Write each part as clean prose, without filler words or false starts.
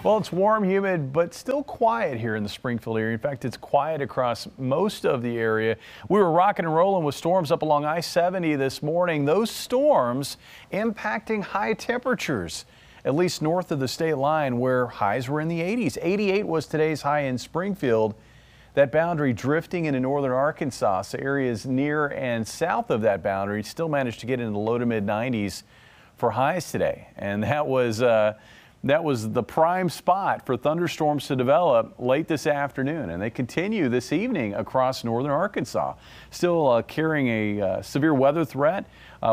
Well, it's warm, humid, but still quiet here in the Springfield area. In fact, it's quiet across most of the area. We were rocking and rolling with storms up along I-70 this morning. Those storms impacting high temperatures, at least north of the state line where highs were in the 80s. 88 was today's high in Springfield. That boundary drifting into northern Arkansas, so areas near and south of that boundary still managed to get into the low to mid 90s for highs today. And that was the prime spot for thunderstorms to develop late this afternoon, and they continue this evening across northern Arkansas. Still carrying a severe weather threat.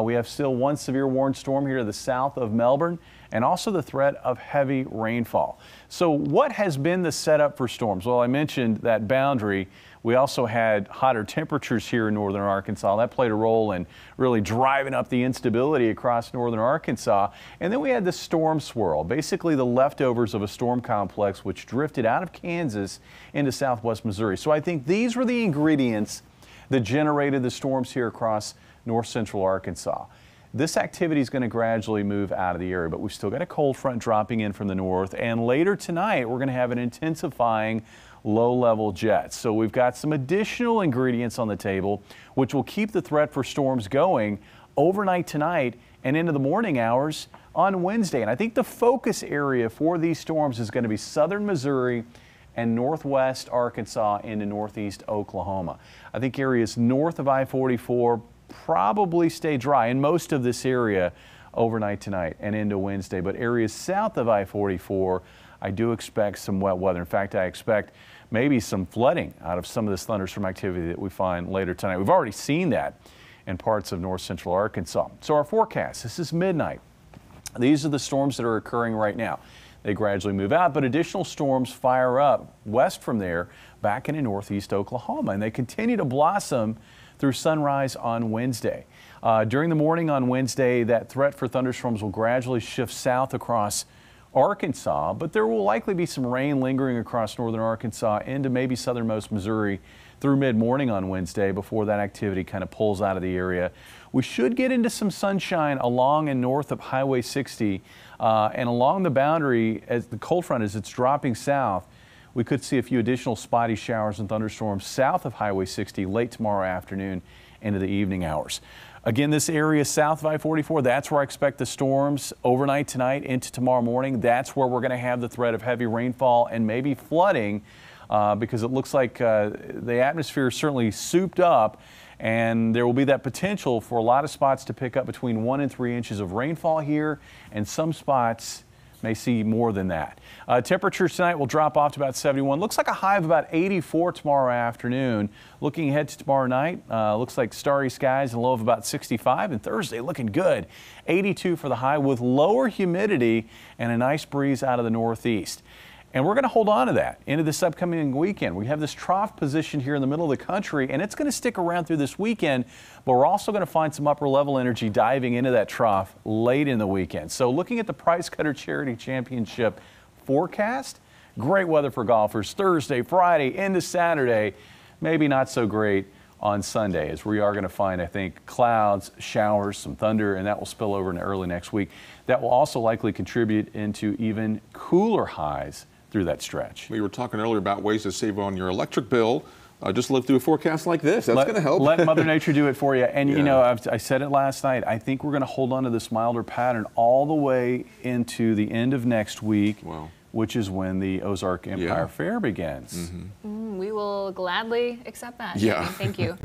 We have still one severe warned storm here to the south of Melbourne, and also the threat of heavy rainfall. So what has been the setup for storms? Well, I mentioned that boundary. We also had hotter temperatures here in northern Arkansas. That played a role in really driving up the instability across northern Arkansas. And then we had the storm swirl, basically the leftovers of a storm complex which drifted out of Kansas into southwest Missouri. So I think these were the ingredients that generated the storms here across north central Arkansas. This activity is going to gradually move out of the area, but we've still got a cold front dropping in from the north. And later tonight, we're going to have an intensifying low-level jet. So we've got some additional ingredients on the table, which will keep the threat for storms going overnight tonight and into the morning hours on Wednesday. And I think the focus area for these storms is going to be southern Missouri and northwest Arkansas into northeast Oklahoma. I think areas north of I-44 probably stay dry in most of this area overnight tonight and into Wednesday, but areas south of I-44, I do expect some wet weather. In fact, I expect maybe some flooding out of some of this thunderstorm activity that we find later tonight. We've already seen that in parts of north central Arkansas. So our forecast, this is midnight. These are the storms that are occurring right now. They gradually move out, but additional storms fire up west from there back into northeast Oklahoma, and they continue to blossom through sunrise on Wednesday. During the morning on Wednesday, that threat for thunderstorms will gradually shift south across Arkansas, but there will likely be some rain lingering across northern Arkansas into maybe southernmost Missouri through mid-morning on Wednesday before that activity kind of pulls out of the area. We should get into some sunshine along and north of Highway 60 and along the boundary as the cold front as it's dropping south. We could see a few additional spotty showers and thunderstorms south of Highway 60 late tomorrow afternoon into the evening hours. Again, this area south of I-44, that's where I expect the storms overnight tonight into tomorrow morning. That's where we're going to have the threat of heavy rainfall and maybe flooding because it looks like the atmosphere is certainly souped up, and there will be that potential for a lot of spots to pick up between 1 and 3 inches of rainfall here, and some spots may see more than that. Temperatures tonight will drop off to about 71. Looks like a high of about 84 tomorrow afternoon. Looking ahead to tomorrow night, looks like starry skies and a low of about 65. And Thursday looking good. 82 for the high with lower humidity and a nice breeze out of the northeast. And we're going to hold on to that into this upcoming weekend. We have this trough position here in the middle of the country, and it's going to stick around through this weekend, but we're also going to find some upper level energy diving into that trough late in the weekend. So looking at the Price Cutter Charity Championship forecast, great weather for golfers Thursday, Friday, into Saturday, maybe not so great on Sunday, as we are going to find, I think, clouds, showers, some thunder, and that will spill over into early next week. That will also likely contribute into even cooler highs through that stretch. We were talking earlier about ways to save on your electric bill. Just live through a forecast like this. That's going to help. Let Mother Nature do it for you. And, you know, I said it last night. I think we're going to hold on to this milder pattern all the way into the end of next week, which is when the Ozark Empire Fair begins. We will gladly accept that. Yeah. Thank you.